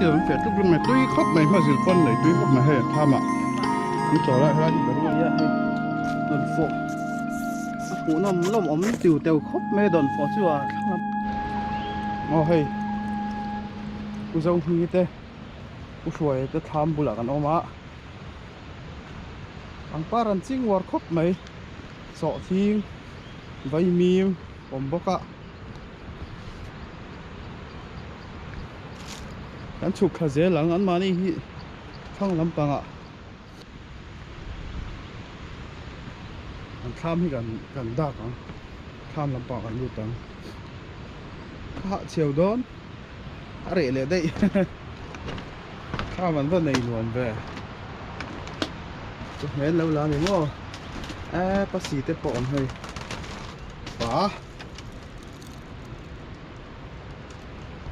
rồi phải lúc mà tôi khóc này mà dừng con này tôi khóc mà hay tham ạ nó trở lại ra thì phải đúng không vậy đòn phổ cú nằm ống tiểu tiểu khóc mê đòn phổ chưa ngò hay cú dâu như thế cú xuôi thế tham bù là cái ông á anh paran chinh war khóc mấy sọ thiên vay mìm bom bốc ạ anh chụp khá dễ lắm anh mà đi không lắm bằng ạ anh tham thì gần đa cả tham lắm bằng anh luôn tăng hạ chiều đón à rẻ lệ đây tham vẫn vẫn này luôn về chụp hết lâu lắm thì mua à bác sĩ tết bỏng hơi quá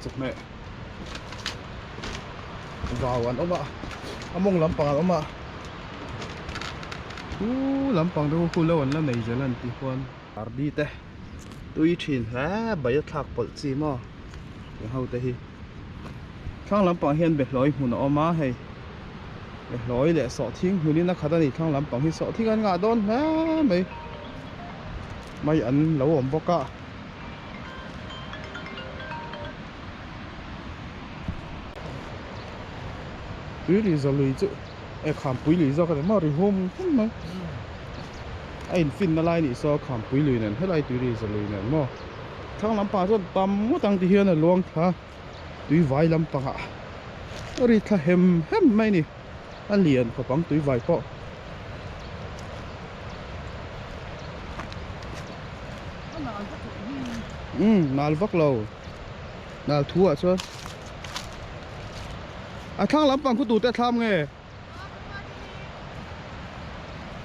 chụp mẹ vào anh ông ạ ông mong lắm bằng ông ạ lắm bằng đâu khu lâu anh là này giờ lần tí quan đi thế tôi chuyển hả bây thạc bật gì mà cái hậu thế khang lắm bằng hiện bể lối muốn ông má hay bể lối để sọ thiên hồi nó khá là khang lắm bằng hiện sọ thiên anh ngã đón hả mày ăn lâu ổn bóc cả túi lì giờ lì chứ em khám túi lì giờ cái mà rồi hôm không mà anh phim nó lại đi so khám túi lì này hết lại túi lì giờ lì này mà thằng làm pa cho tầm một thằng thì hiện là luang thà túi vải làm pa rồi thà hem mấy nè anh liền có bằng túi vải po nal vắt lâu nal thua chứ à thằng làm bằng cái tủ tết tham nghe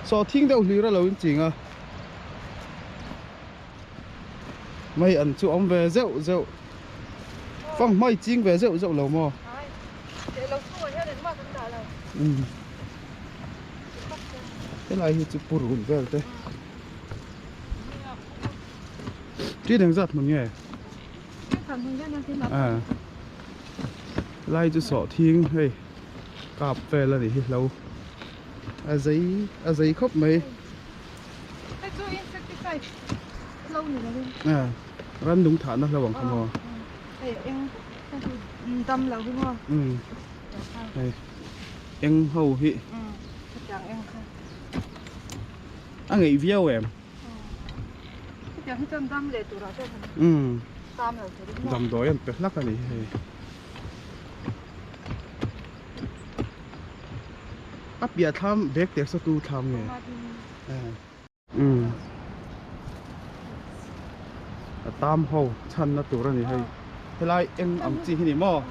so thiên đâu lì ra lâu chính à mày ăn chú ông về rượu phong mày chính về rượu lâu mà cái này thì chụp bùn về thế chỉ đang giật một nghe à lại cho sọ thiên hay cà phê là gì lâu à giấy khóc mấy à rắn đúng thản nó là bằng không tâm là đúng không em hầu hị anh nghĩ video em dầm đói anh phải lắc cái này áp bia tham vét tiệc sao tu tham nghe tam hầu chân nó tụi này hay thế lại em ẩm chi thì mò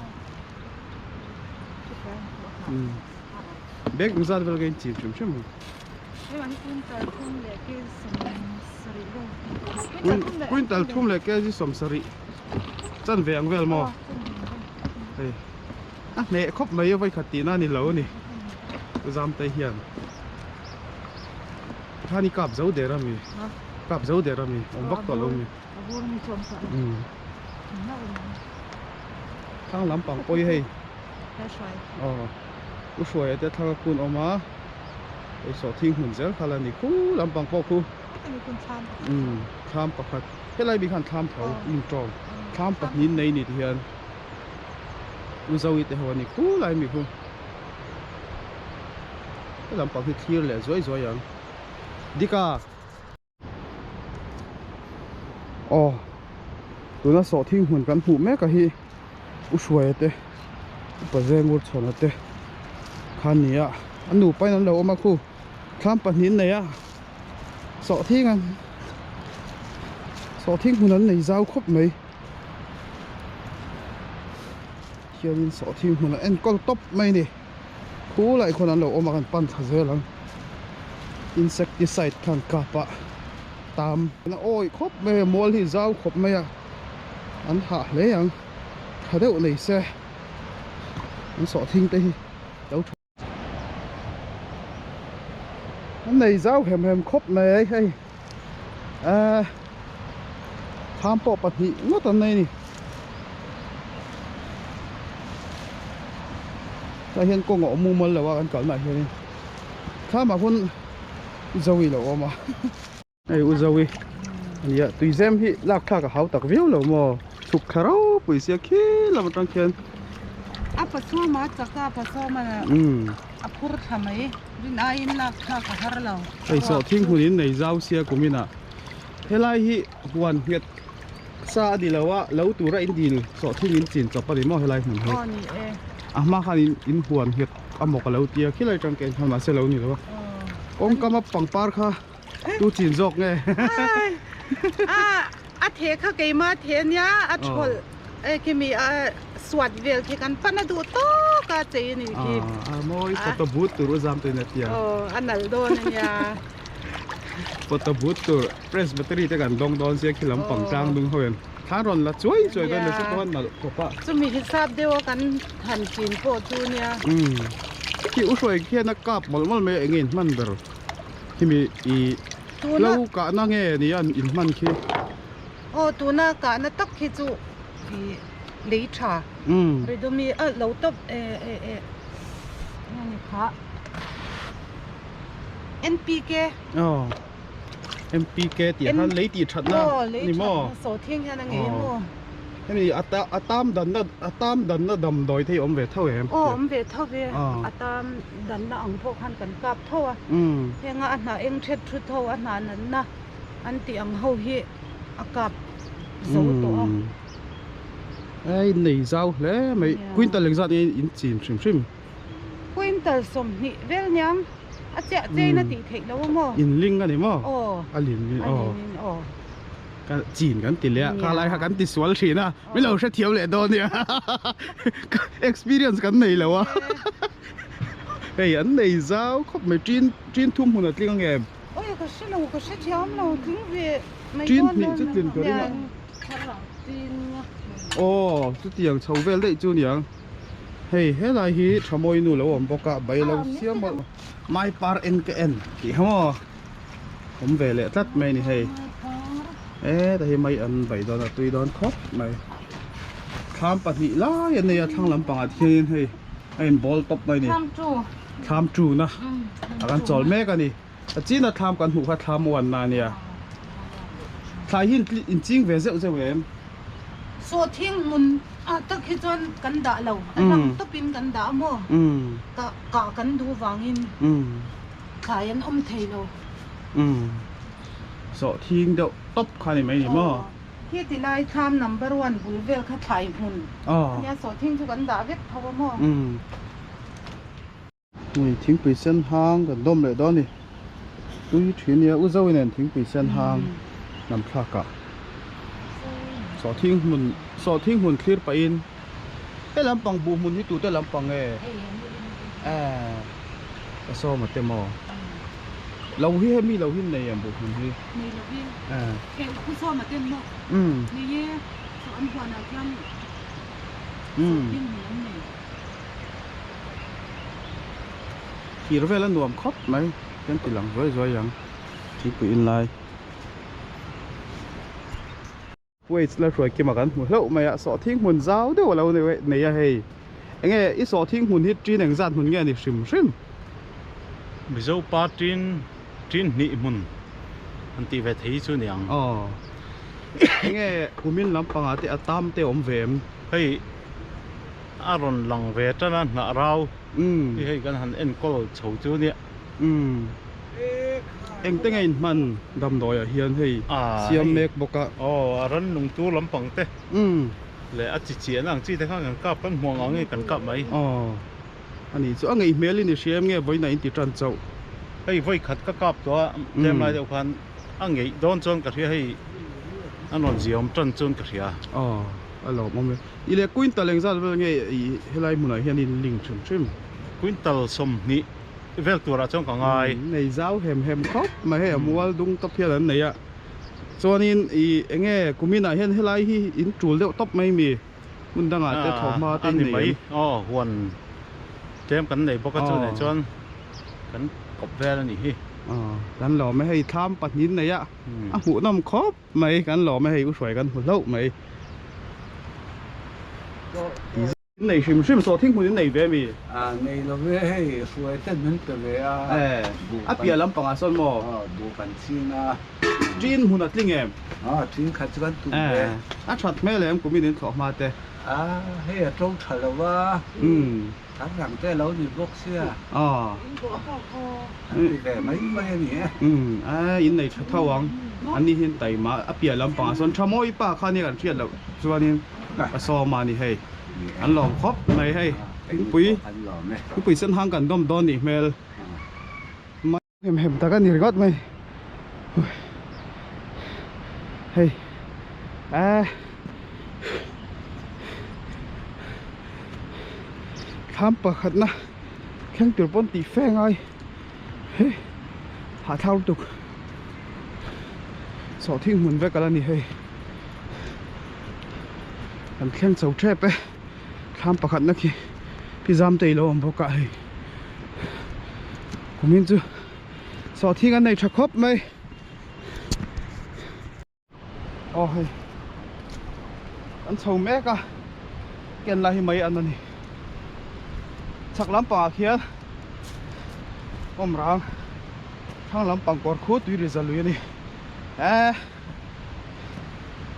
vét cũng ra được cái gì chụp chứ mà quên thum lại cái gì sầm sari chân vàng về mò nè khóc mấy vậy khát tí na nè lâu nè giam tay hiền thani cặp dấu để làm gì cặp dấu để làm gì ông bắt tao luôn thằng lắm bằng ôi hay cú xuôi để thằng cún ông má cái sọ thiênหุ่n dễ khá là nỉ cú lắm bằng bao cú tham bạc hạt cái này bị khăn tham thấu in tròn tham bạc nín này nỉ hiền u dâu ít hoa nỉ cú lại mì không cái làm bằng cái kia là dối vậy đi cả tụi nó sọ thiênหุ่n cắn phụ mẹ cả hi u xuôi thế bây giờ ngồi chọn thế khăn nhỉ anh nụ bay nó lâu mà khu tham bạc nín này á sọ thiên anh sọ thiênหุ่n này dao khóc mấy hiện sọ thiênหุ่n anh con top mấy nè cú lạiคนนั้นเราเอามากันปั้นทะเจลัง insecticide ทางกาปะตามนะโอ้ยครบไม่มอลที่เจ้าครบไม่อะอันหาเลยยังถ้าได้อุณหภูมิอันสอทิ้งไปเดี๋ยวอันไหนเจ้าแหมครบไหมให้ทำปอปะหิงอตอนไหนนี่ ถ้าเห็นก็งอมูมันแล้วว่ากันก่อนหน่อยเฮ้ยถ้ามาพุ่นอุจวีแล้วมาไอ้อุจวีอันนี้ตุยเซมที่ลากข้ากับเขาตักวิวแล้วมาสุกคาราปุ๋ยเสียขี้แล้วมันต้องเขียนอ่ะปัสสาวะมาจากอ่ะปัสสาวะมาอ่ะพูดทำไมดินอายินลักข้ากับฮาร์เราไอ้สอทิ้งหุ่นในเจ้าเสียกุมินะเฮลัยฮิหวนเฮ็ดซาดีแล้วว่าแล้วตัวไรอินดีนสอทิ้งอินจีนจับปริมาเฮลัยหุ่นเฮ็ดนี่มาคันอินหวนเฮ็ดอ่ะหมกแล้วเตียขี้ไรจังเกณฑ์ทำมาเสร็จแล้วนี่หรอวะองก็มาปังปาร์ค่ะตัวจีนจอกไงอ่ะเทข้าเกยมาเทเนี้ยอ่ะชลคิมีสวัสดีเวลที่กันปนัดดูโต้กาเจนี่คิมมอยฟอตบูตตัวรู้จำตัวเนี่ยเตียอันนั้นโดนเนี่ยฟอตบูตตัวเพรสแบตเตอรี่แต่กันดองเสียขี้ลำปังจางดึงเขาเห็นถ้าร้อนละช่วยกันเลยสักวันน่ะก็ปะจะมีฮิซับเดียวกันหันจีนโปรตูเนี่ยที่อุ้ยแค่นักกับมันไม่เงินมันเด้อที่มีอีแล้วกะนั่งเงี้ยนี่อันอินมันขี้ตัวน่ากะนั่นตักขี้จูลิชาหรือดูมีเราตบนี่ค่ะ NPK NPK ที่ฮันเลยตีชัดนะนี่มั้งโซเทียงแค่นั้นเองมั้งนี่ตามดันน่ะดำดอยที่อมเวทเท่าเองอมเวทเท่าเวตามดันน่ะอังพวกหันกันกับเท่าเพียงอันน่ะเองเช็ดชุดเท่าอันนั้นนะอันที่อังเฮาเฮกับโซตัวไอ้หนีเจ้าแล้วไม่ควินตัลเล็กซัดนี่อินจีนชิมควินตัลสมนี่เวลยังอาเจ๊น่ะตีเทคแล้วมั้งอินลิงกันนี่มั้งลิงกันจีนกันติดเลยข้าไล่ข้ากันติดสวนชีนะไม่เราแค่เที่ยวเลยโดนเนี่ย experience กันไหนแล้ววะเฮ้ยอันไหนเจ้าเขาไม่จีนทุ่มหุ่นอะไรกันไงโอ้ยก็ใช่เราก็ใช่เที่ยวเราถึงเวจีนนี่จะจีนตัวนี้มั้งโอ้จุดอย่างชาวเวลได้จุดอย่างเฮ้ยเฮ้ยอะไรฮีชมอยนู่นแล้วผมบอกกับใบเราเสียหมดไม่ปาร์เอ็นก็เอ็นที่ห้อผมเวลเลยตัดไม่นี่เฮ้ยแต่ที่ไม่อันใบดอนตุยดอนครบไม่ข้ามปฏิล่าอย่างนี้ทางลำปางที่เฮ้ยไอ้บอลตบไม่นี่ข้ามจูนะอาการจอลแม่กันนี่จีนน่ะทำกันหูพัดทำวันนาเนี่ยทายหินจริงเวเซลเซเวมโซทิ้งมุนตักขี้จนกันด่าเราอันตักเป็นกันด่ามั่วกะกันดูวางินขายันอมเทโลโซทิ้งเดี๋ยวตบคันนี่ไหมนี่มั่วที่ติไลทำ number 1บุยเวลข้าถ่ายมุนเนี่ยโซทิ้งทุกันด่าเวทเขาว่ามั่วนี่ทิ้งไปเส้นทางกันดมเลยดอนนี่ดูยี่ถีเนี่ยอุ้งเจ้าเนี่ยทิ้งไปเส้นทางนำพลากะสอทิ้งหุ่นคลีร์ไปอินแต่ลำปังบูมุนที่ตัวแต่ลำปังก็ซ้อมาเต็มเราเฮียมีเราหินในอย่างบุกมันที่มีเราหินแกผู้ซ้อมาเต็มนี่เย่สอนหัวหน้าแคมหินนี่นี่ขี่รถไฟแล้วหน่วมครบไหมยังติดหลังร้อยยังทิ้งไปอินไลน์เว้ยแล้วช่วยกินมากันแล้วไม่อะสอทิ้งหุ่นเจ้าเดี๋ยวเราในเฮ้ยไอ้เงี้ยอีสอทิ้งหุ่นที่จีนแห่งจันหุ่นเงี้ยนี่ชิมมิโซปาจีนนี่มุนอันที่เวทีส่วนอย่างไอ้เงี้ยกูมินลำปังอาที่ตามเตะอมเวมเฮ้ยอารอนหลังเวทนั่นน่ะเราที่ให้กันหันเอ็นก็โฉวจูเนี่ยเอ็งตั้งไงมันดำดอยเฮียนเฮ้ยเสียมเมกบอกอะอารอนลงตู้ลำปังเต้เลยอาจิเจียนั่งจีแต่ข้างกันกับกันห่วงเอาเงี้ยกันกับไหมอันนี้ส่วนไงเมลินเสียมเงี้ยไว้ในติดจันเจ้าเฮ้ยไว้ขัดก็กับตัวเต็มลายเดียวกันอันไงโดนจนกระเทียให้อันนอนเสียมจนกระเทียอ๋อมองเลยอีเล็กกุ้ยตะเล็งซะเป็นไงเฮลัยมุนเฮียนินลิงชิมกุ้ยตะสมนี่เวลตัวเราจ้องกับไงในเจ้าเห็มครบมาให้มัวดุงตบเพียนไหนอะส่วนนี้อีเงี้ยกูมีหน่าเห็นเฮลัยที่อินจูเลี้ยวตบไม่มีมันดังอาจจะถอดมาเต็มไหนหวนเต็มกันไหนปกติไหนจนกันกบแวลนี่กันหล่อไม่ให้ทำปัดนินไหนอะหูน้ำครบไหมกันหล่อไม่ให้อุ้ยสวยกันหัวเล่าไหม này sim số thiên muốn này về mi này nó về xuôi tên mình từ về bia lắm bằng son mò bù phần xin Jin muốn at linh em chính khách quan tụ về chặt mấy em cũng mình đến thọ mà thế hay trâu thở là wa các rằng cái lâu thì bốc xe để mấy nhỉ in này thao vắng anh đi hiện tại mà bia lắm bằng son cho mỗi ba khăn này gần chuyện là cho nên so màนี่ให้อันหลอมครบไม่ให้ปุ๋ยเส้นทางกันด้อมดอนนี่เมลมาเห็มตากันนี่ก็ไม่เฮ้ยข้ามปะขัดนะแข่งตัวปนตีแฟงไงเฮ้ยหาเท่าตุกสอทิ้งเหมือนไว้กันแล้วนี่เฮ้ยอันแข่งเสาแทบไปข้ามปะขัดนักขี้พี่จำตีโลมพกะเฮ้ยผมมินจูสอทิ้งกันในชักครบไหมโอ้ยอันเสาแม่กะเกินอะไรไหมอันนั้นนี่ชักลำปางเขียนอมรางทั้งลำปางกอดคูดวิริจะลุยนี่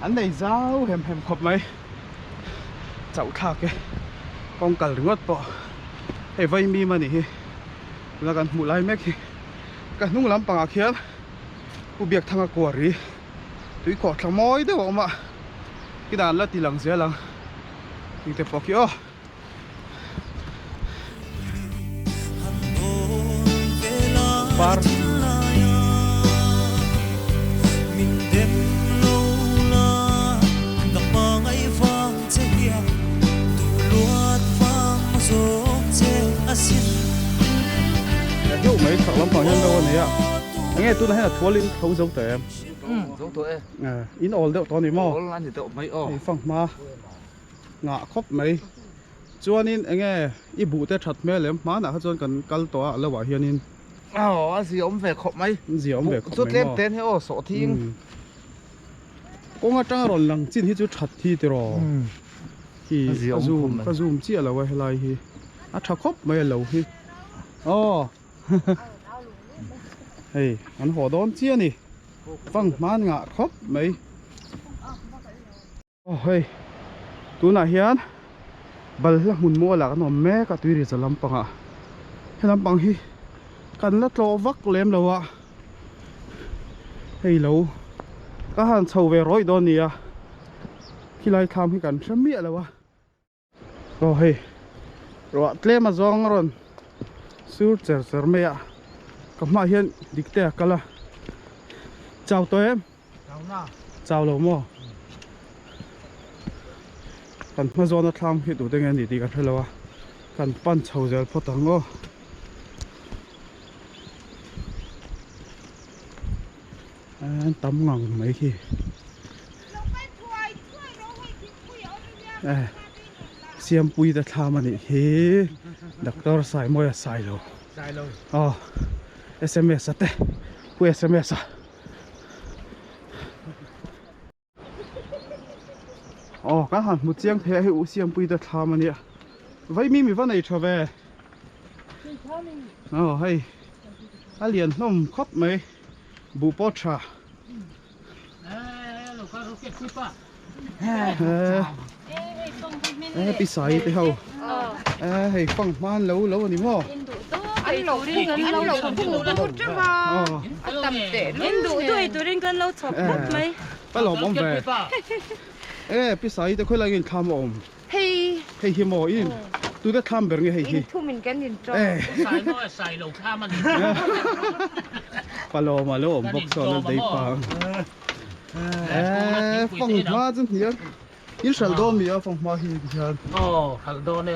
อันไหนเจ้าเห็มขบไหมเจ้าทักเกกองกัลงดปอไอ้ไฟมีมานี่แล้วกันหมู่ไรแม็กกันนุ่งลำปางเขียนผู้เบียกทางกวารีตุยกอดทางมอยได้บอกมากี่ด่านละตีหลังเสียหลังยิ่งแต่ปอกขี้อ้อPar mình đêm lâu la gặp mà ngày vang che kia tu luat vang zo che asin hiệu mấy thằng lắm bằng nhân đâu này ạ anh nghe tôi nói là thua lên thấu giống tụi em giống tuổi in all đeo to này mò lan thì tụi mấy phẳng mà ngã khóc mấy cho nên anh nghe ít bụi tết chặt mẹ lắm má nào cho cần cal to là bảo hiền nên gì ông về khóc mấy gì ông về khóc chút mấy lên mò tên hiểu sổ thiên có ngã trăng rồi lằng chín hết chút chặt thì rồi thì cái zoom chia là vậy lại thì chặt khóc mấy lâu thì hey anh họ đón chia nè vâng má ngã khóc mấy hey tu nãy hiền bal là muốn mua là nó mẹ cả tuy là làm bằng hay làm bằng hi cần là trò vắt lem đâu ạ hay lâu các hàng sầu về rồi đó nè khi lại tham thì cần sớm mía đâu ạ hey rồi lem mà giông rồi sưu chở mẹ cầm mà hiện địch tè cả là chào tôi em chào lâu mò cần mà do nó tham hiện đủ tiếng anh thì cả thôi là cần pan chầu giờ phốt tăng ngô tắm ngon mấy khi xem pui đã tham anh thì doctor sai môi sai rồi SMS à, pui SMS à. Các hàng một chiếc thế hữu xiêm bùi đất tham mà nè. Vậy mình vẫn này trở về. Hay. Liền nôm khóc mấy. Bù bó trà. Bị sấy thế hầu. Hay phăng man lâu lâu này mò. Anh lẩu đi gần lâu phụ tốt chứ mà tầm tệ luôn đủ tuổi tôi đến gần lâu chọc lắm mấy bắt lẩu bóng về bị sấy tôi khơi lại nhìn tham ôm hey hi mò in tôi đã tham bể nghe hi thu mình cái nhìn cho xài lẩu tham mà bắt lẩu mà lẩu ôm bốc sò lên đấy pa phong hoa chân hiền in sầu đô mi phong hoa hiền hiền sầu đô này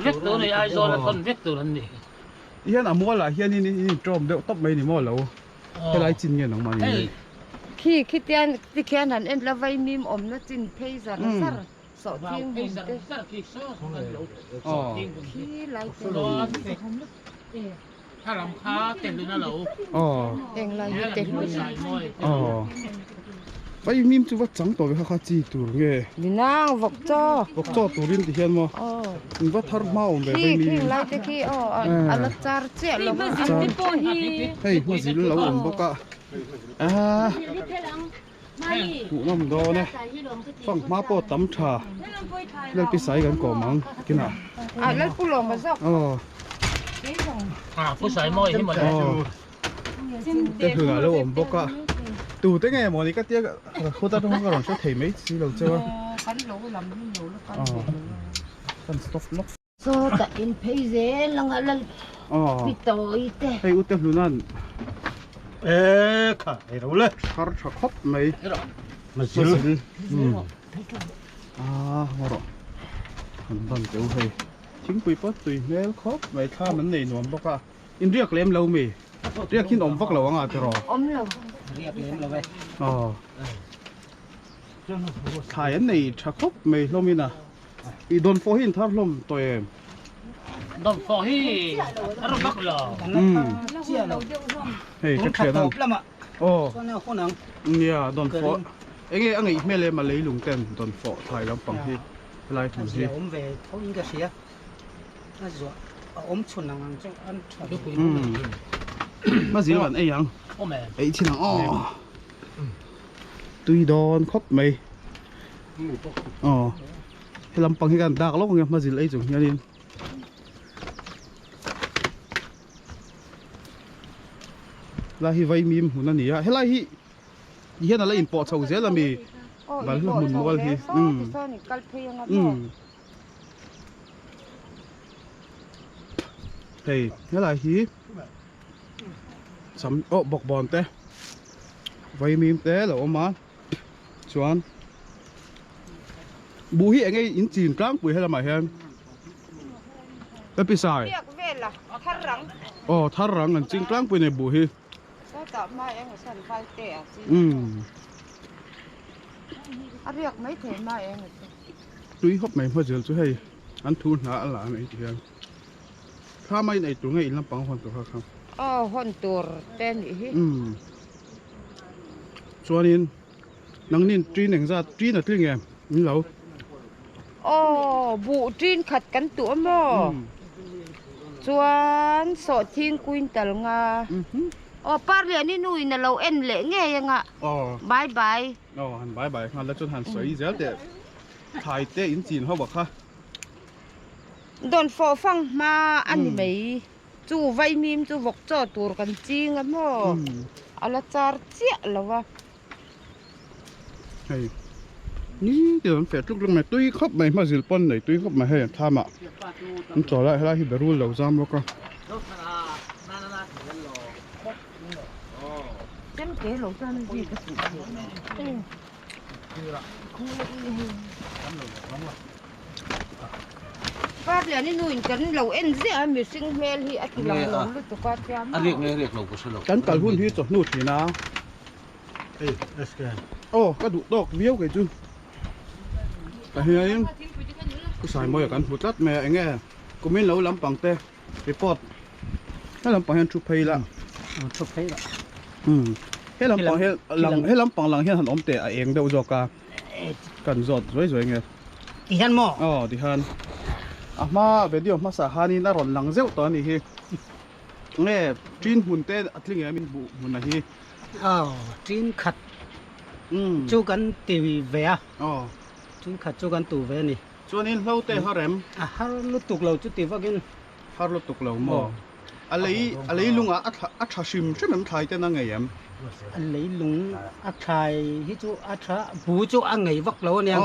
viết từ này ai do là con viết từ lần này hiền mua lại hiền in trộm đeo tóc mấy này mua lẩu cái lại chín nghìn đồng mà này khi tiền thì khi anh em là vay mìm ôm nó chín pay ra nó sar sọ thiên bùn tê khi lại têถ้าลำค้าเต็มเลยนะเหรอ เองlại tê luôn ไปมีมจูว่าจังตัวไปข้าจีตัวเงี้ย มีนางวกจ้อ บอกจ่อตัวรินที่เห็นมั้ง อ๋อ มันว่าทาร์มาแบบ ขี้ ไม่มี ขี้ไล่ตะขี้อ๋ออันละจารเจี๊ยลงอันนี้ปอฮี เฮ้ยมาสิเราอมบอกอะหูน้ำดอเนี่ยฟังมาปอดตำชาเล่นไปใส่กันก่อนมั้งกินอ่ะ แล้วผู้หลงมาซอก อ๋อ ผู้ชายม้อยที่หมดเลย แต่เหือเราอมบอกอะตูแต่ไงหมอนี่ก็เตี้ยเขาตัดห้องก็หลังช่วยเทไม่สิเราเจอ คันโหลลำนี่โหลแล้วกัน อ๋อกันสต็อปล็อก So ta in peize lang alal อ๋อ pito ite. ให้อุตเตอร์ลูนั่น ค่ะไอ้เราเลย ชาร์ชคอบไหม มา สิ ซื้อ มาหรอมันบันเจ้าให้ทิ้งปุยป๊อตตุยเมลคอบไม่ท่ามันในหนวมบอกว่าอินเรียกเลี้ยมเรามีเรียกขินอมฟักเราอ่ะจะรอ Om lo. อ๋อถ่ายอันในชักคอบไม่เรามีนะอีโดนโฟหินทับลมตัวเอง โดนฟอฮีรบักหรอ เฮ้ยจะเขียนนั่น lắm ạ โอ้ cho nên không nắng เนี่ยโดนโฟเอ้ยอันนี้ไม่เลยมาเลยลุงเต็มโดนโฟถ่ายแล้วปังที่ไรถึงที่ ốm về thấu những cái xía nó rồi ốm chuồn nắng cho ăn chọn มาสิวันไอ้ยัง โอ้แม่ ไอ้ที่นั่งอ๋อตุยโดนครบไหมอ๋อให้ลำปังให้กันดักลงไงมาสิไอ้จุงยันนินลาฮิไวมีมหุ่นนั่นนี่อะเฮ้ยลาฮิยี่นั่นละอินปอดเฉาเสียละมีบัลละมุนมัวลฮิซ่อนกัลเพยัง เฮ้ยเฮ้ยลาฮิสำโอ้บอกบอลเต้ไวมีมเต้เหรอมาชวนบูฮีเองไงอินจีนกลางปุยให้ละมาเห็นแล้วไปใส่ เรียกเวลล่ะท่ารัง อ๋อท่ารังกันจริงกลางปุยในบูฮี ก็จับมาเองสันไฟเตะสิ เรียกไม่เถมาเอง ตุยฮอบไหมพอเจอช่วยอันทุนหาอะไรไหมทีเดียวถ้าไม่ในตรงนี้อินลำปังคนตัวครับ อ๋อฮอนตัวเต้นอีก ส่วนนี้นังนินจีนหนึ่งซาจีนอะไรเงี้ยนี่เหรอ อ๋อบุจีนขัดกันตัวมั้งส่วนสอดทิ้งกุยตะลงาอ๋อปาร์เลียนี่นุ่ยน่ะเราเอ็นเละไงยังอ่ะ อ๋อบ ายบาย อ๋อหันบายบายหันแล้วจนหันสวยเสียแต่ถ่ายเต้อินจีนเขาบอกค่ะ โดนฟอฟังมาอันนี้ไหมจู่ไวมีมจู่วกจ่อตัวกันจริงอ่ะมั้งอะไรจาร์เจี๊ยแล้ววะ เฮ้ยนี่เดี๋ยวมันแฝดลูกลงมาตุ้ยครบไหมมาสิลปนไหนตุ้ยครบมาให้ทำอ่ะมันจ่อละให้ละฮิบรูลเราซ้ำแล้วก็ เจ้าเก๋หลงจานจีก็สุดปาร์เลียนี่นุ่ยกันเราเอ็นเสียมีสิ่งเมลที่อธิลองรู้ตัวก็จะมา riêng lầu của sơ lầu กันกัลหุ่นที่จดนู่นนี่นะ เอ้ยเอสแกน โอ้กระดูกดอกเบี้ยวไก่จุนแต่เฮียยังกูใส่มวยกันบุตรแม่ไอ้เงี้ยกูไม่เล่าลำปังเต้ไปปอดให้ลำปังเห็นชุบเพลละ chụp thấy rồi ให้ลำปังให้ลำปังหลังเห็นหันอมเตะเองเดี๋ยวจอกากันจอดสวยๆไง thì hắn mỏ อ๋อดิฮันอ่ะมาเดี๋ยวมาสาหานี่น่าร้อนหลังเจ้าตอนนี้เฮ้เนี่ยจีนหุ่นเต้อัดลิงเงี้ยมินบุหุ่นนะเฮ้ trên khát chú gắn tì về à อ๋อ trên khát chú gắn tủ về nè ส่วนนี้เราเตะฮาเร็ม hắn lúc tục lầu chú tì vào cái ฮารถตกเหลวมออะไรลุงอัดชิมใช่ไหมมันไทยเต้นั่งไงย lấy lúng ác trai hít chú ác trai bú chú ăn ngày vắt lẩu nè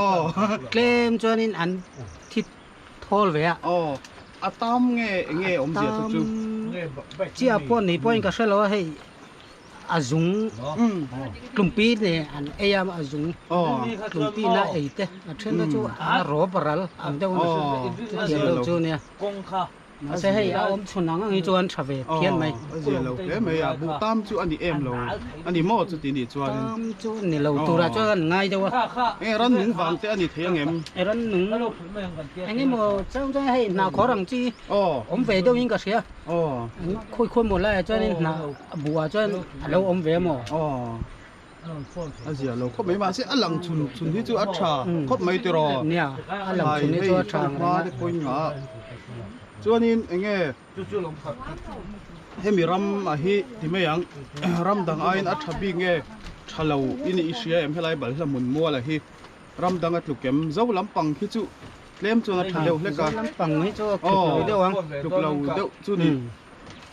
kem cho nên ăn thịt thô về à อ๋ออาตามไงอมเสียทุกจุ chia pon này pon cái sợi lẩu hay à dùng cụm pi này ăn ai à dùng อ๋อ cụm pi na ấy thế à trên đó chú à rổ baral ăn đâu tiền đâu chú nè กงค่ะ mà sẽ hay ôm chuồn nắng ấy chú ăn trả về อ๋อ thiên mày เสียเราเอ๊ะไม่อะบุตามจูอันนี้เอ็มเราอันนี้หม้อจุดนี้จวน tam chú này lẩu tù ra cho ăn ngay đâu ค่ะค่ะ เอ๊ะร้านหนึ่งวางเต้อันนี้เทียงเอ็ม ai ăn nướng แล้วไม่เหมือนกัน anh ấy mà trong cho hay nào khó rằng chi อ๋อ ôm về đâu những cái xe อ๋อ khôi khôi một lại cho nên là bùa cho nên lâu ôm về mà อ๋อ อาเซียเราคบไม่มาสิอันหลังชุนที่จูอัชชาคบไม่ติรอ เนี่ยอันหลังชุนนี่ตัวทาง มาได้คุยหงาจวนนี้เองเฮมีรำอาฮิที่ไม่ยังรำดังไอ้อัชบีเงชาลาวอินอิเชียเอ็มเฮลัยบัลสมุนมัวละฮิรำดังอัตลุกเอ็มเจ้าลำปังที่จูเคลมจวนอัชเลวเล็กกัน ลำปังนี่ตัวคลิปเดียววัง ลุกเราเดี๋ยวจูนี่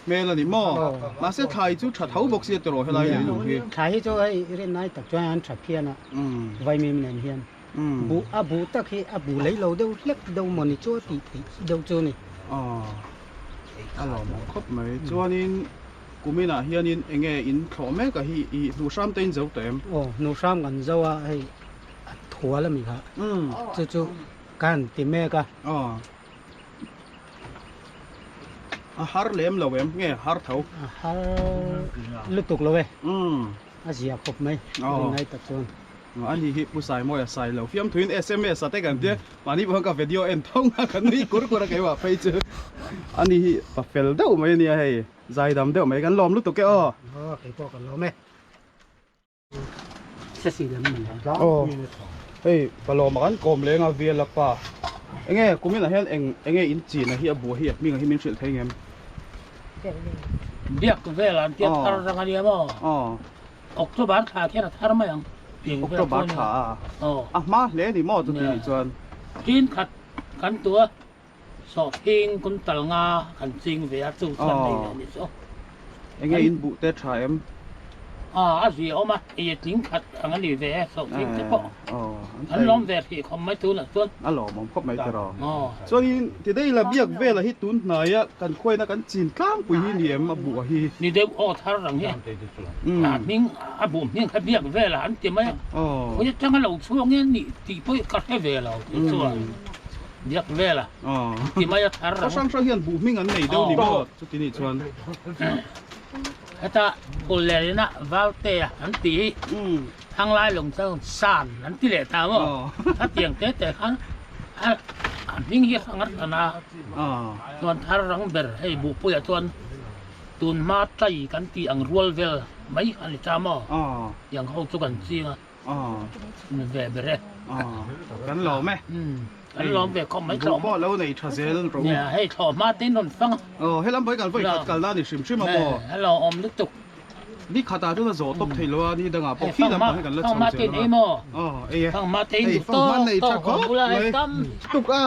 เมล่ะนี่หม้อมาเสียไทยจูชัดเท้าบอกเสียตลอดเฮลัยนี่ลุงฮี ถ่ายให้ตัวไอ้เรื่องนายตักจวนอันฉับเพียนอ่ะไว้มีมันเฮียนบูตักให้บูเลยเราเดี๋ยวเล็กเดี๋ยวมันนี่ตัวตีเดี๋ยวตัวนี่ อ๋ออร่อยมั้งครบไหมจวนนี้กูไม่น่าเฮียนินเองอินขอแม่ก็ฮีดูซ้ำเต็นเจ้าเต็ม โอ้หนูซ้ำกันเจ้าว่าให้ถั่วแล้วมีครับจู่ๆการตีแม่ก็ อ๋อฮาร์เลมเราเอ็มไงฮาร์เท้า ฮาลุตุกเลยเว้ย อาเซียครบไหม อ๋อ ในตัดส่วน อันนี้ฮิผู้ชายมวยใส่เราฟิล์มทวิน SMS สเต็กันเดียวันนี้ผมกับวิดีโอเอ็นท่องกันนี่กุรกันว่าไปเจออันนี้ปะเฟลเดาไหมเนี่ยให้ใจดำเดาไหมกันล้อมลุกตุกแกอ๋อ ไปพอกันแล้วไหมเสียสีเหลืองเหมือนกัน โอ้เฮ้ยปลอมกันกลมเลยงาเวียนละป่ะเอ็งกูไม่น่าเห็นเอ็งอินจีนนะเฮียบัวเฮียมีเงินที่มีเฉลี่ยเท่าไง เรียกเวลาเทียบทารสังเดียบ่ อ๋อ ออกตัวบ้านขาแค่ทารมายังเพียง ออกตัวบาขา อ๋อ อ่ะมาเลยนี่หม้อตัวนี้จวน จีนขัดกันตัวสอบเพลงคนตลงาขันซิงเวียสู้กันได้นี่ซะ เอ็งอินบุเตชายเอ็ม อาเซียเอามาเอียทิ้งขัดอันนั้นเวียสอบเพลงที่ปอ อ๋อ อันล้อมเวียที่เขาไม่ทุนอ่ะส่วน อันหล่อมันครบไม่ตรอ อ๋อ ส่วนที่ได้ระเบียบเวลาที่ตุนหน่อยอะกันคุยนะกันจีนกลางปุยนี่เอ็มมาบัวฮี นี่เดี๋ยวออกทารสังเนี่ยนิ่งบุ๋มนิ่งขัดเรียกเวลาอันเต็มไหม อ๋อ เขาจะจังเราช่วงนี้นี่ตีไปกัดให้เวลาส่วนเรียกเวลา อ๋อ ที่ไม่ทารสั เขา ง สร้างเฮียนบุมิ่งอันไหนเดี๋ยวนี้หม้อจุดนี้ชวน ถ้าคนเลยนะวาลเตะอันตีทางไล่ลงเจ้าสานอันที่เหลือตามว่าถ้าเตียงเตะแต่ขันอันนี้เหี้ยสังกัดนะ อ๋อ ส่วนทารังเบอร์ให้บุปผาส่วนตุนมาใจกันตีอังรัวเวลไม่อันนี้ตามว่า อ๋อ อย่างเขาสุกันจริงอ่ะ อ๋อ เวเบอร์ อ๋อกันหล่อไหม อันลองเบเขาไม่ ก็ เขา บ่แล้วในทราเซลเรา เนี่ยให้เขามาเต้นนนฟัง ให้ลำไปกันไฟขัดกันแล้วนี่ชิมมาบ่ ให้เราอมลึกตุก นี่ขาตาจุดละโจตบไทยล้วนนี่ดังอ่ะพอพี่ลำไปกันแล้ว ฟังมาเต้นเอโม อ๋อเอ้ย ฟังมาเต้น ฟังมันในชักก็เลยตุกอ่ะ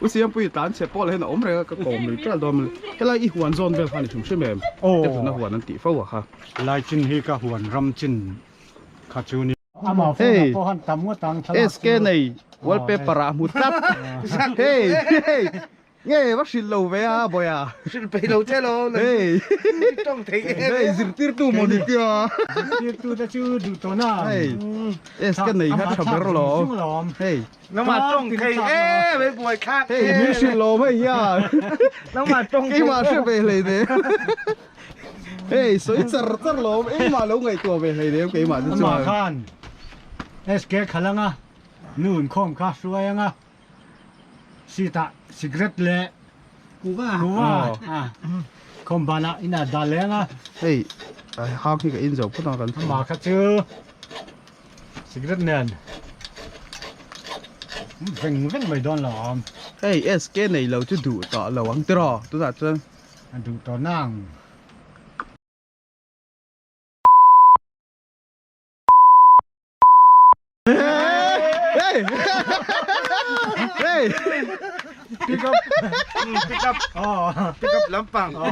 อุศิยมปุยตานเชปอลเห็นอมเรก็กลมเลยจ้าดอมเลยเฮลาอีหวนซอนเวลพันชิมชิมเอ็มเดี๋ยวนะหวนนั่นตีฟ้าค่ะ ลายจินฮีก็หวนรำจินขาจูนี่ เฮ้ยเอสเกในวอลเปเปอร์มุตับเฮ้ยเงี้ยว่าชิลโลเวียบ่อยอ่ะ ไปเราเจ้าเราเลย เฮ้ย ต้องเท เฮ้ยสิร์ติร์ตูโมดิเตีย ตัวจะชื่อดูตัวหน้า เฮ้ยเอสเกในฮัทชับเบอร์หรอเฮ้ย น้ำมาจ้องเทไปป่วยคัก เฮ้ยมีชิลโลไม่ยาก น้ำมาจ้อง กี่มาเชื่อไปเลยเนี่ยเฮ้ยสวยจัดจัดโลเอ้มาแล้วไงตัวไปเลยเนี่ยกี่มาจะช่วย 看，SK 看了啊，นู่นข้อมข้าสวยอ่ะสิตาสิกเรตเล่ กูว่า กูว่าคอมบานะอินาดาเลงอ่ะ เฮ้ยไอ้ข้าวที่กับอินโจพูดกัน มาคัดเจอสิกเรตเนียนเพ่งไม่โดนหรอ เฮ้ยเอสเกในเราจะดูต่อเราหวังตรอตัวจัดจัง ดูต่อนั่ง เฮ้ยเฮ้ย pick up อ๋อ pick up ลำปังอ๋อ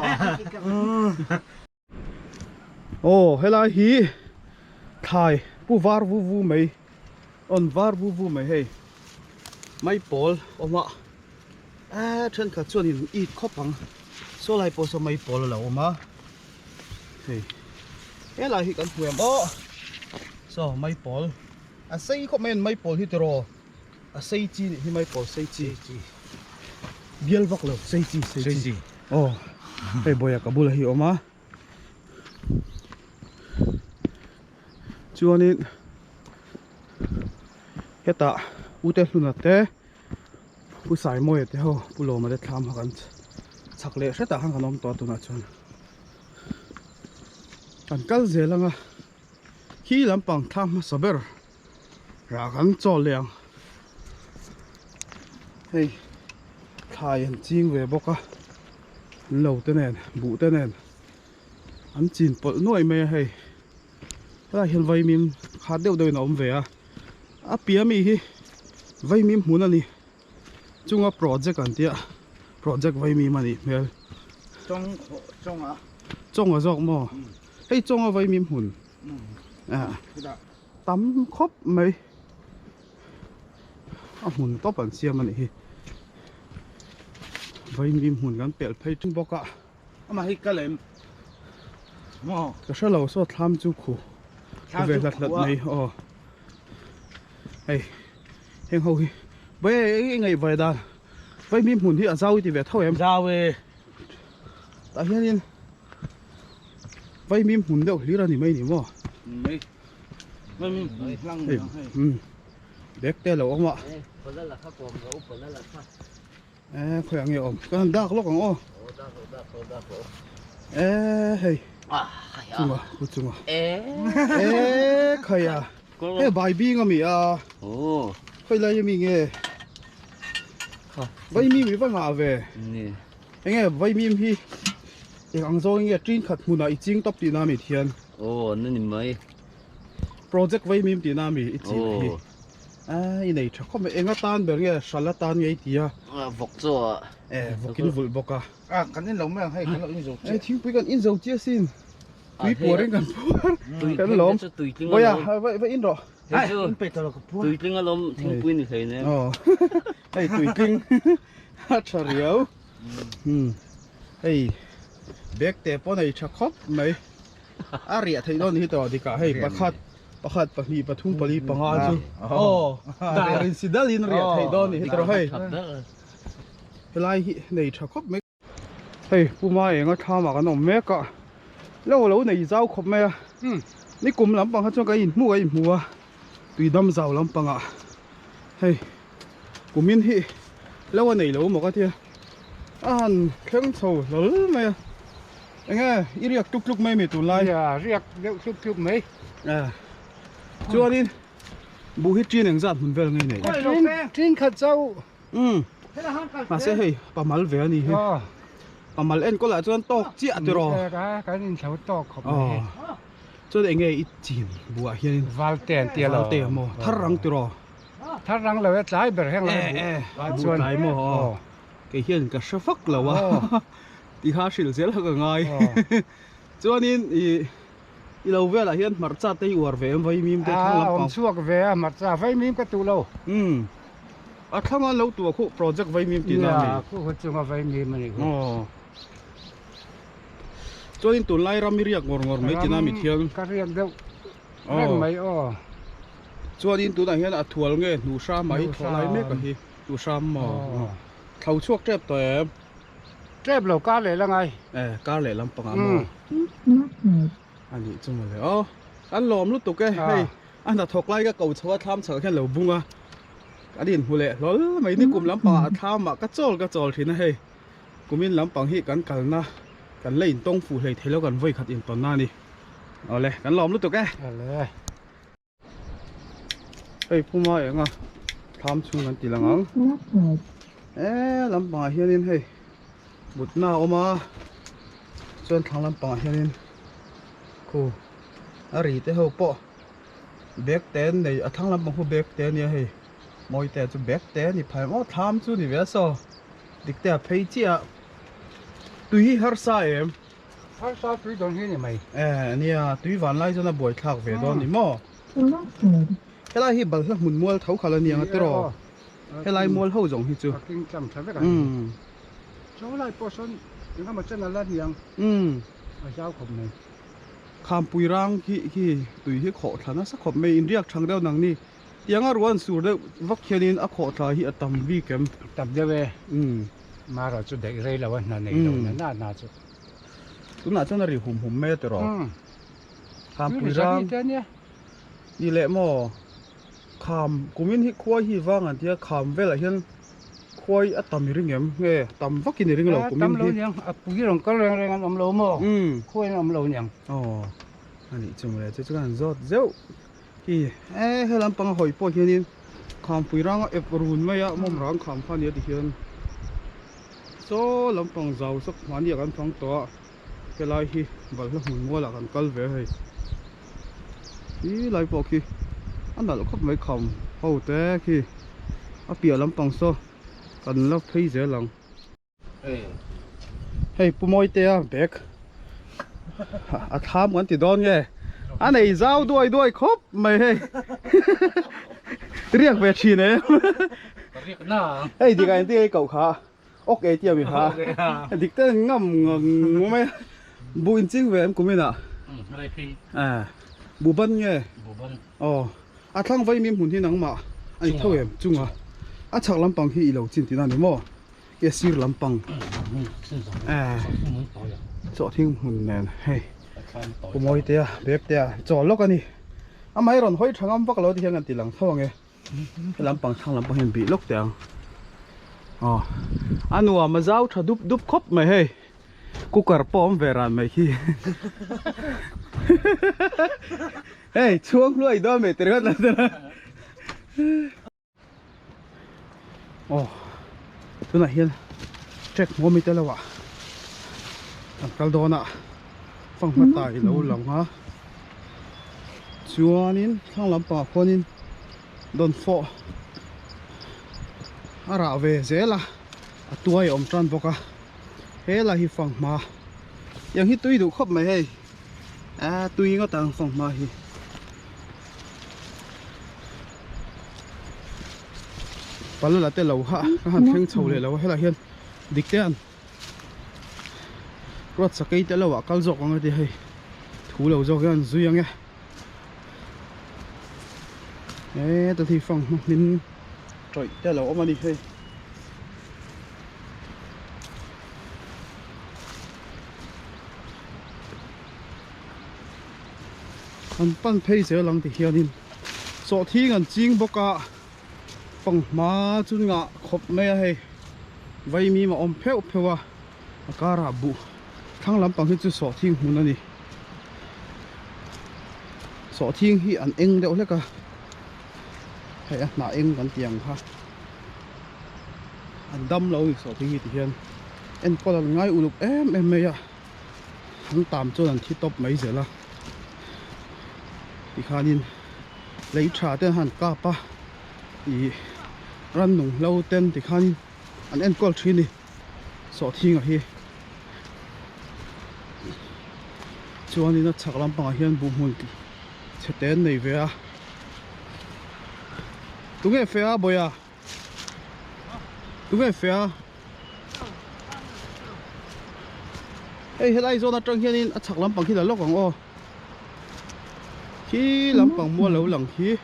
โอ้เฮลาฮีถ่ายผู้วาร์วูไหมอันวาร์วูไหมเฮ้ยไม่ปอลออกมาฉันขัดส่วนอีกข้อปังโซไลโปสไม่ปอลแล้วออกมาเฮ้ยเฮลาฮีกันหัวบ่โซไม่ปอลใส่คอมเมนต์ไม่ปอลที่ตรอใส่จีที่ไม่ปอลใส่จีเบียลวักแล้วใส่จีโอ้เฮ้ยบอยกับบุลฮีออกมาจวนนี้เฮตาอุเตลุนัดเตผู้สายมวยเตะผู้โลมาได้ทำกันสักเล่เสตาหังขนมตัวตุนัดจวนกันกัลเจลังอ่ะ khi làm bằng tham sờ bờ ra gắn cho liền hey khai anh chiên về bốc á lâu tên này bụ tên này anh chín bự nuôi mẹ hay là hiện vay mìm khá đều đời nó về à bia mi hi vay mìm muốn anh đi chúng ta project anh tiệt project vay mìm anh đi mẹ trong à dọc mò hay trong à vay mìm hùn à tắm khóc mấy hùn tóc bản xiêm anh đi vay mìm hùn gắn bẹt phải chung bọc à mà hay cái này mò cái sao lâu số tham chú khu về lật này hey heng hậu hi bây ngày về đàn vay mìm hùn thì ở rau thì về thôi em ra về tại hiện vay mìm hùn đâu lý ra thì mấy nhỉ mò mấy lăng đẹp tê lâu không ạ khỏe nghèo ổn cái đa lúc còn ô hey chung à khơi à cái bài bi ngâm mì à khơi lại mì nghe vay mìm mới văng à về anh nghe vay mìm hi anh rồi nghe trên khát muốn là chính top đi nam thiên nên mới project vay mìm đi nam hi chính hi này chắc không anh nghe tan bờ nghe salad tan nghe tia vọc cho vọc kinh vụt bọc à cái này lồng mẹ hay cái lồng dầu thiếu quý cần in dầu chia xin quý bùa đến gần cái lồng tùy tiếng vậy à vậy in rồi tùy tiếng lồng tiếng quên thì thấy nè hey tùy tiếng chả riếu hey bag tè po này chắc khóc mấy rỉa thấy đó như tao thì cả hey bạc ni bạc thung bạc li bạc ngà chứ đại hình sinh đa linh rỉa thấy đó như tao hey lại này chắc khóc mấy hey puma em ngắt tham mà cái nòng mẹ cả lâu này giàu khóc mẹนี่กลุ่มลำปังเขาจะกันอินมัวตุยดำเจ้าลำปังอ่ะเฮ้ยกลุ่มมินที่แล้ววันไหนเราหมอกกันเทียเครื่องโซ่หรือไม่ยังไงอีเรียกทุกไม่มีตัวไล่ เรียกทุกไหม ชัวร์นี่บุหิจีนอย่างจัดหุ่นเวลไงเนี่ย ทิ้งขัดเจ้า มาเสียเฮ้ยปลาหมัลเวลนี่เฮ้ยปลาหมัลเอ็นก็หลายจนตกเจี๊ยตัวรอการนินเขาตอกขอบจนไอ้ไงอีจีนบัวเฮียน วาลเตียนเตียโมท่ารังตัวรอ ถ้ารังเราจะจ่ายแบบแห้งเลยส่วนไหนโมไอ้เฮียนก็ชฟักแล้ววะที่ข้าสิลเสียแล้วก็ง่ายจนนี่อีเราเวลาเฮียนมาจัดที่อวดเวมไว้มีมได้ทั้งลำปางช่วงเวมาจัดไว้มีมก็ตัวเราทั้งนั้นเราตัวคู่โปรเจกต์ไว้มีมตีนั่นเลยคู่เขาจะมาไว้มีมันอีกจนตุนไล่รามิเรียกงอไม่จีน่ามีเทียงก็เรียกเดียวเร่งไม่จนตุนไหนเห็นอัฐวลเงี้ยหนูชาไม่ถอยไม่ก็ฮีหนูชาหมอเขาช่วงเจ็บตัวเจ็บเราก้าเลยละไงก้าเลยลำปังอ่ะอันนี้จังเลยอันหลอมรู้ตัวแกให้อันถ้าถกไล่ก็เก่าชัวทำเฉยแค่เหลวบุ้งอ่ะอันนี้หัวเละแล้วไม่นี่กลุ่มลำปังทำอ่ะก็โจลทีนะให้กลุ่มนี้ลำปังฮีกันนะกันเล่นต้องฟูเลยเทแล้วกันไว้ขัดอินตอนหน้านี่เอาเลยกันล้อมรู้ตัวแกเลยเฮ้ยผู้มาเองอ่ะทำชุ่มกันตีหลังลำปางเฮียนินเฮ้ยบุตรหน้าออกมาส่วนทางลำปางเฮียนินคูอะไรแต่เขาปะเบกเต้นในทางลำปางเขาเบกเต้นเนี่ยเฮ้ยมอยแต่จะเบกเต้นนี่ภายทำชุ่มนี่เวสดิกแต่เพย์เจียตุยฮาร์ซ่าเอ็มฮาร์ซ่าตุยโดนที่นี่ไหมเนี่ยตุยวันไล่จนน่ะบ่อยทักเวดอนนี่มั้งเฮ้ยไล่ฮิบัลหมุนมัวเท้าขาลเนี่ยตรอเฮ้ยไล่มัวเท้าจงฮิจูกินจำใช่ไหมกันเจ้าไล่ปอสันยังทำมาเจ้านั่นละยังเจ้าขบเลยคำปุยรังที่ตุยที่ขอฐานะสักขบไม่อินเรียกทางเดียวนังนี่ยังอรวนสูดเดวักเขียนินอขอทาฮิอตัมวีเกมตัมเดียวเว้มาเราจุดเด็กเร่แล้ววันนั้นเองเราน่าจุดตุน่าจะน่าริหุ่มเมตรอคำปุยรังนี่แหละมั้งคำกุมินฮิควายฮิวังอันที่คำเวลาเห็นควายอัตตามิริงเอ็มเฮ้ตัมวักกินริงเรากุมินฮิตัมเรายังปุยรังก็แรงอันอมโลมั้งควายอมโลยัง anh ấy chung lại cho anh rót dâu thì hay làm bằng hỏi po hiền khám pui rang ép run mấy á mồm rang khám phan nhiều thì hiền số làm bằng giàu sắc hoàn địaกันphăng to cái lai hi vật là muốn mua là cần cân về hay ý lai po khi anh đã lúc khắp mấy khám hậu té khi à bìa làm bằng số cần là thấy dễ lòng hey pu moi te à bek à tham muốn thì đón nghe anh này giao đuôi khóc mày hey riêng về chi này hey thì cái gì cậu khá ok tiêu bị hả thì cái ngầm ngủ mấy buồn chính về em của mình à bù bân nghe à thằng vay miếng hùn thì nắng mà anh thôi em chung à chắc lắm bằng khi lâu chín thì nào nữa cái xíu lắm bằng chỗ thiên hùn nè hey bù mồi tia bếp tia chỗ lóc anh đi mấy lần hỏi thằng ông bắt lâu thì hiện anh thì lằng thong nghe lắm bằng thằng lắm bằng hiện bị lóc tia anh nuo mà giáo thà đúp khóc mày hey cooker pom về ra mày khi hey chuông lui đó mày tới gần là tôi này hiền check mua mi tới đâu ạ thằng cal đó nè phong phát tài lâu lòng ha chúa nín thằng làm bảo con nín đồn phò ra về dễ là tuổi ông trăn bọc thế là hi phòng mà yang hi tui đủ khóc mày hay tui có tàng phòng mà hi bây là tên lẩu ha hắn khen chầu lệ lẩu hay là hiền địch tên rót sạc cây tên lẩu cal dọc ngon thì hay thú lẩu dọc cái duy nghe đấy tôi thì phòng mình trời tên lẩu mà đi hay anh pan phê dễ lắm thì hiền in số thi ngàn chiên bốc cả phòng má chun ngạ khop mẹ hay vay mi mà om phèo phèo à cả ra bu thằng làm bằng cái chú số thi muốn anh đi số thi hi anh eng đâu lấy cả hay à na eng gần tiền ha anh đâm lâu số thi thì hiền em có là ngay u lục em mày à anh tạm cho anh thi top mấy giờ là thì khá nhìn lấy trà tên hẳn cả pa thì răn nung lâu tên thì khá nhìn anh em có chuyện đi sọ thiên ở here cho nên nó chắc lắm bằng hiền bùn hồn chết tên này về à tụi nghe phê à boy à tụi nghe phê à hey lại do nó trăng hiền chắc lắm bằng khi là lúc còn ô khi làm bằng mua lâu lần khi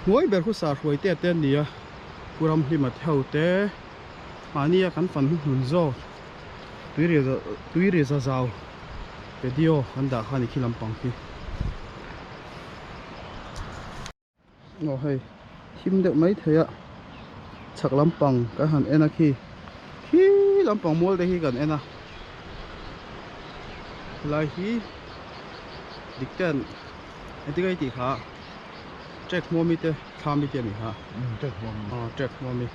mỗi bên khu xã hội tệ tên đi à curam khi mà theo té mà nia cắn phần hùn zo tuy ra giàu video anh đã khai khi làm bằng khi ngồi hay chim được mấy thế ạ chắc lắm bằng cái hẳn em khi làm bằng mua đây khi gần em lại khi địch tên anh thấy cái gì hả check mua mi thế tham mi thế mi hả check mua mi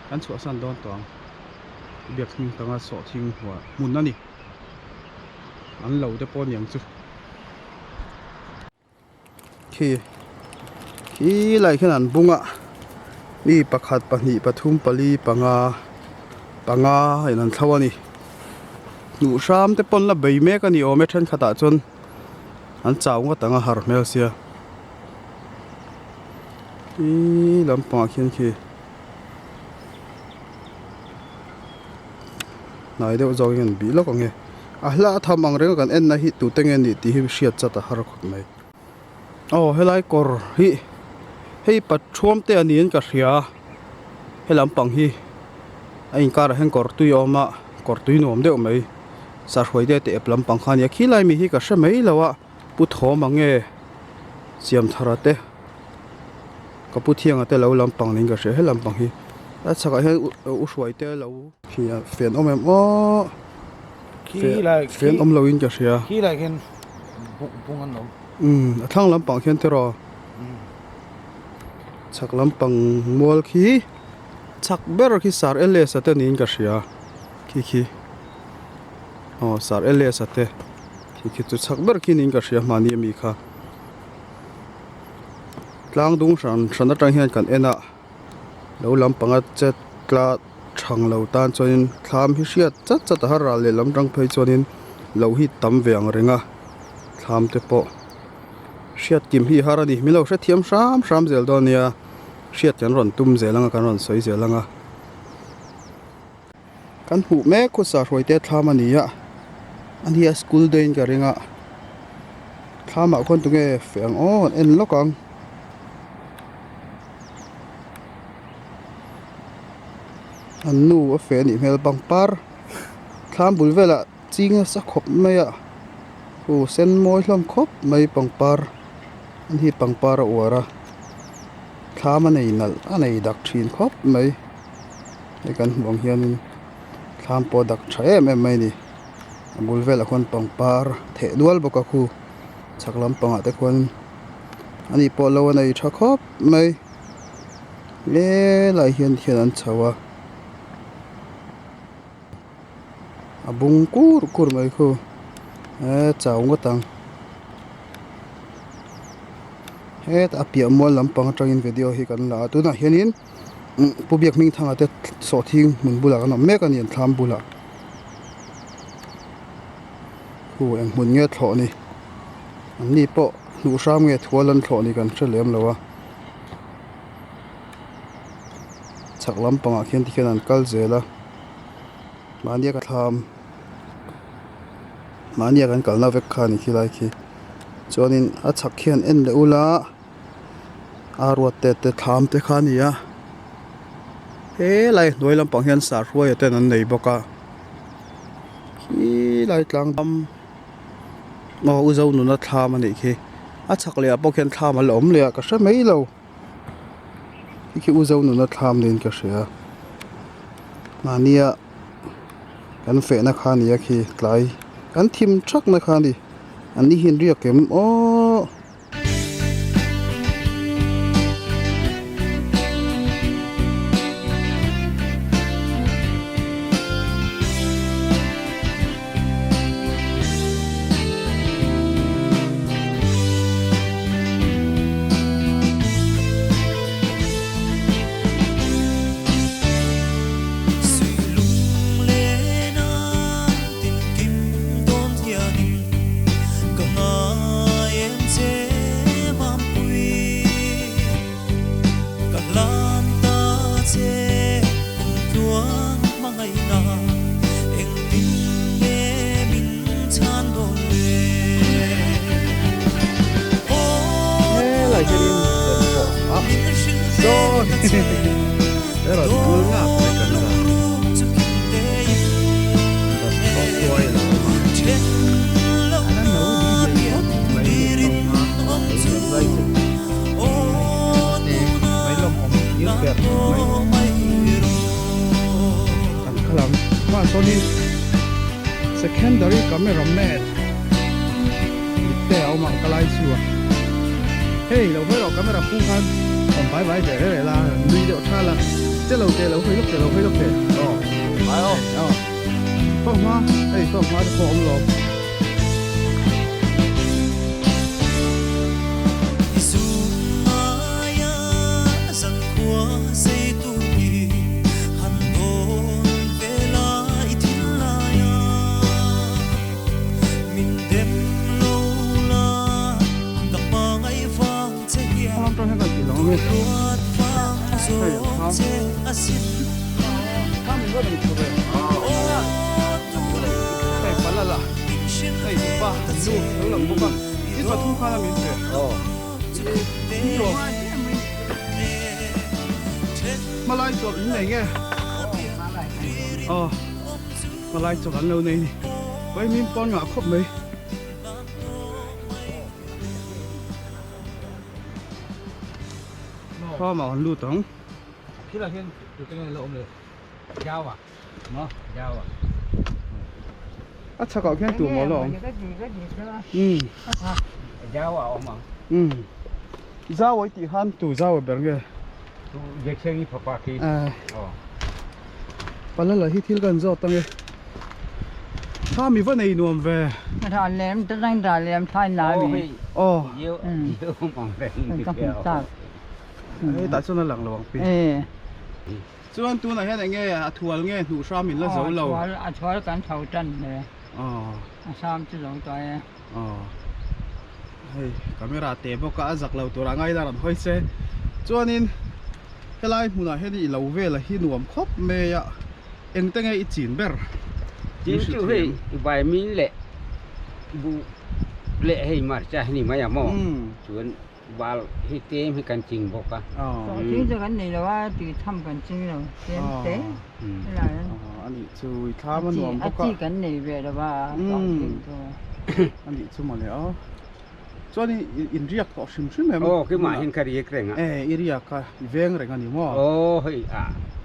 anh sửa sang đón toàn việc mình tăng sửa thiên hòa muốn nani anh lâu để bao nhiêu chứ khi lại cái này bung ạ đi bạc hạt bạc nhị bạc thum pali panga hay là thao ni nụ sam te pon là bảy mét cái ni ôm mét chân khát à chun anh cháu có tăng har mèo xia đi làm bằng khiên khi này đều do cái bị lóc nghe là tham bằng rồi cái em này hit tụ tên này thì hit siết chặt har khóc này hay lại cor hi pat chuom te ani an ka hria he lampang hi anh kar heng kor tui oma kor tui nom deuh mai sa hruai de te ep lampang khania khilai mi hi ka hre mai lawa pu thom ange siam thara te ka pu thianga te lo lampang ning ka hre he lampang hi a chaka he u hruai te lo hi fen om em o khi lại phiền om lâu in cả xia khi lại khen bung ăn nóng thang lam pang khian te ro chak lam pang mual khi chak ber khi sar ele sa te nin ka xia khi sar ele sa te khi chu chak ber khi nin ka xia mani mi kha tlang dung san atang hian kan ena lo lam panga chet tla thang lo tan chuanin thlam hi hriat chat har ral le lam tang phei chuanin lo hi tam veang renga thlam te po hriat kim hi harani mi lo hre thiam sam zel do nia hriat kan ron tum zelanga kan ron soi zelanga kan hu me khu sa roi te thlam ania ania school dein ka ringa thama khon tunge feng on en lokang an nu a fe ni mel pangpar thlam bul vela chinga sa khop maya hu sen moi hlom khop mai pangpar an hi pangpar a wara thlam anei nal anei dak thin khop mai kan hmong hian thlam po dak tha em mai ni bul vela khon pangpar the dual boka khu chaklam panga te khon ani po lo anei tha khop mai le lai hian an chawa abung kur mai khu chau nga tang het apia mo lampang tangin video hi kan la tu na hianin pubiak ming thanga te so thing mun bula kan mek an yan thlam bula khu eng mun nge thlo ni an ni po nu sam nge thwalan thlo ni kan threlem lawa chak lampanga khian ti khian an kal zela mania ka thlam mania kan kalna vek kha ni khilai khi chuanin a chak khian en le ula arwat te tham te kha ni a he lai noi lam pang hian sar huai te nan nei boka hi lai tlang dam no uzo nu na tham ani khi a chak le a pok hian tham a lom le ka hre mai lo khi uzo nu na tham nin ka hria mania kan fe na kha ni a khi tlai kan thim thak na kha ni an ni hin ria kem o Era dul ngap le kan da. Das to toy la ma. Ana no di je mai ma mai lo om yu per mai. Kan khalam ma so ni secondary camera man. Te au mang kalai suwa. Hey, lo phơi lo camera pu khan. Còn bãi bãi để đây là đi điệu tha là chết lâu kề lâu hơi lúc kề phải không không hoa đây không hoa được không lắm trong cái gì đó nghe tham mình có được chụp về đây phải là đây ba luôn nó là một con ít mà thu khá là miễn phí rồi mà lại chụp những này nghe mà lại chụp ăn lâu này với mình con ngã khóc mấy kho mà còn lưu tổng khi là hiện từ cái này lộn rồi dao à nó dao à à chắc có cái tủ mỏ lỏng cái gì đó Giao à ông dao ấy thì han tủ dao ở bên kia Việc xe đi phá khi bạn là hít thil gần giọt tăng nghe tha mi vẫn này nuông về thà lem tất nhiên thà lem thay lá mi Yêu mong về không sao ấy tại sao nó lẳng lỏng pin cho anh tu này hết anh nghe à thua nghe đủ sao mình là dấu lâu thua cái thầu chân này sao chứ lâu tuổi hey camera te bo ka zak lo tura ngai daran hoi se chuanin helai hmuna hedi lo vela hi nuam khop me ya engtenge I chin ber Chính chú hay vài min lệ bu lệ hay mà cha ni mà mò chuẩn vào hi tem hi can chinh bọc à chính cho cái này làว่าตีทำกันจริงแล้วเต็มเต็มอะไร อันนี้ช่วยข้ามันnuam อา bo ka ชีกันนี่เวลาว่าต้องจริงตัว อันนี้ช่วยมาแล้วส่วนนี้อินเรียกต่อชิมชิมแม่ cái mà hin khari cái rèn à อิเรียกก็เวงเรื่องอันนี้มั้ง hay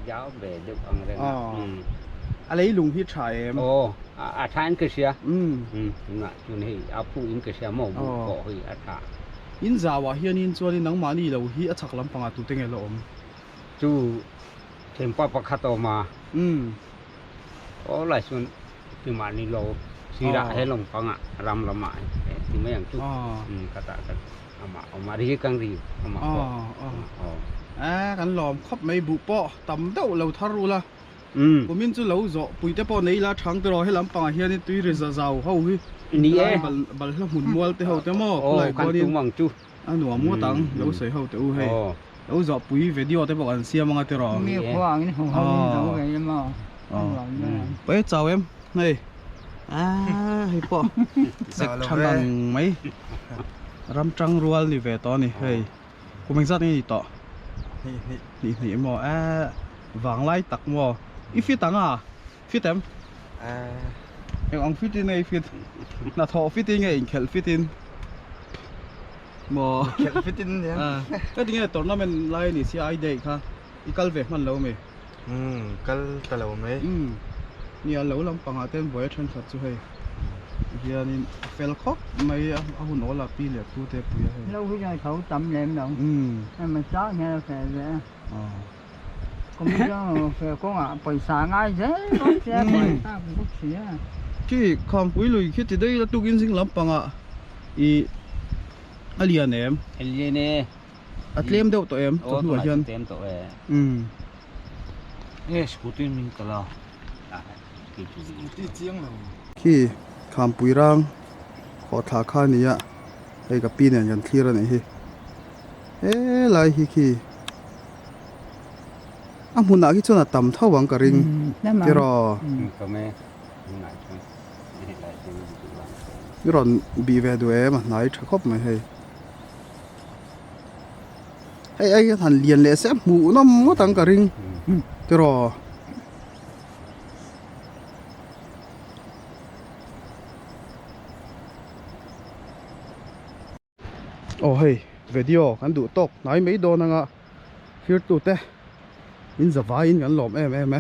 giáo về được ông rènอะไรลุงที่ชาย than cái xe đúng là chuẩn hay phụ in cái xe mò bu cỏ hay thà อินจาวะเฮียนินส่วนนี้นังมานี่เราฮีอัชักลำปังตุเตงเอลอม chú thêm pa pa khát mà lại xuân thì mà đi lâu xí đã hết lòng phăng ạ ram làm mãi thì mấy thằng chú kata mà đi căng đi màกันหลอมครบไม่บุปอตำเต้าเราทารุละผมมินจะเราจะปุยเตปอในละช่างตัวให้ลำปังเฮียนี่ตุยเรซาเจ้าเขาฮีนี่บัลหุ่นมัวเตาเตมอเลยก็นี่อันหนูมัวตังเราใส่เขาเตาให้เราจะปุยวิดีโอเตปอกันเสียมังเตอร์มีขวางนี่ของเขาเราไงมั้งไปเจ้าเอ็มนี่ให้ปอเซ็กช่างดังไหมรำจังรัวนี่เวตอนนี่เฮ้ยกูไม่ทราบนี่ต่อนี่หมอวางไล่ตักหมออีฟิตตังฟิตเต็มเอ็งฟิตยังไงฟิตน่าทอฟิตยังไงเอ็งเขลฟิตอินหมอเขลฟิตอินเนี่ยก็ที่ไงตอนนั้นมันไล่นี่เสียไอเด็กค่ะอีกัลเวมันเล่าไหมกัลเล่าไหมนี่เล่าลำปังอาเต้นบ่อยฉันขัดช่วยเฮียนี่เฟลคอกไม่เอาหุ่นโอลาปีเหลือตัวเตปุยให้ lâu cái giờ thấu tắm lem đâu mà chó nghe là phải vậy cũng biết đâu phải có ngã phải sáng ai thế nó sẽ phải ta cũng có xía ที่คำปุยลุยคิดจะได้ตุกินสิ่งลำปังอีอาเลียนเอ็ม Eliane อัดเลี้ยมเดียวตัวเอ็มตัวหัวยัน tem tổ về skutin min kala ที่คำปุยร่างขอถาข้านี้อ่ะไอ้กับปีเนี่ยยันที่ระไหนฮีลายฮีขี้มุนอาคิดชนะต่ำเท่าหวังกระริงที่รอ có mẹ ngại thôi lại xem ที่รอนบีเวดูเอ็มไหนชักครบไหมให้ไอ้ทันเรียนเลยเสพหมูน้ำก็ตั้งกระริงที่รอโอ้เฮ้ยวิดีโอกันดูตกไหนไม่โดนนะงะฟิลตูเต้อินจะว่าอินกันหลอมไหม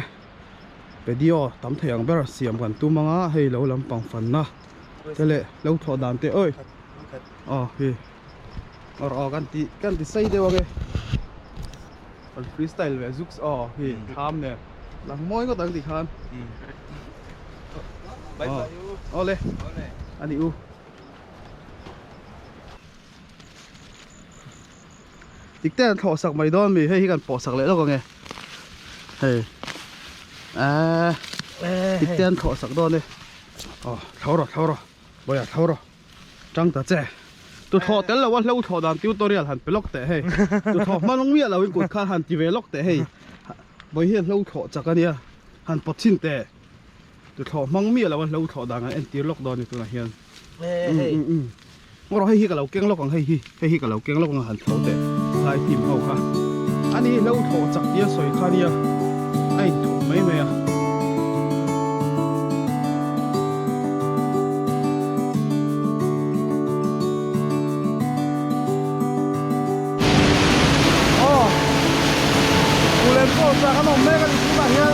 วิดีโอตำเถียงเบอร์เสียมกันตัวมังอ่ะให้เราลำปังฟันนะเจเล่เราถอดดานเต้เอ้ยเฮ้ยรอกันที่ใส่เดียวกันฟรีสไตล์เวซุกส์เฮ้ยทำเนี่ยหลังม้อยก็ตั้งที่คันเลยอันนี้อีกแต่ถอดสักไม่โดนมีให้กันปอสักเลยแล้วก็ไงเฮ้ยอีกแต่ถอดสักโดนเลยเท่าหรอบ่อยากเท่าหรอจังแต่เจ้ตัวถอดแต่ละวันเราถอดดานติวตัวเรียลหันไปล็อกแต่ให้ตัวถอดมันต้องเมียเราเป็นกดขาหันจีเวล็อกแต่ให้บ่เห็นเราถอดจากกันเนี่ยหันปดชิ้นแต่ตัวถอดมันเมียเราเราถอดดานกันเอ็นตีล็อกโดนในตัวเฮียนว่าเราให้กับเราเก่งล็อกกันให้กับเราเก่งล็อกกันหันเท่าแต่ลายทีมเขาค่ะอันนี้เราถอดจากเดียสวยค่ะเนี่ยไอ้ถูกไหมอ่ะกูเล่นโซ่จากขนมแม่กันอีกทีแบบนี้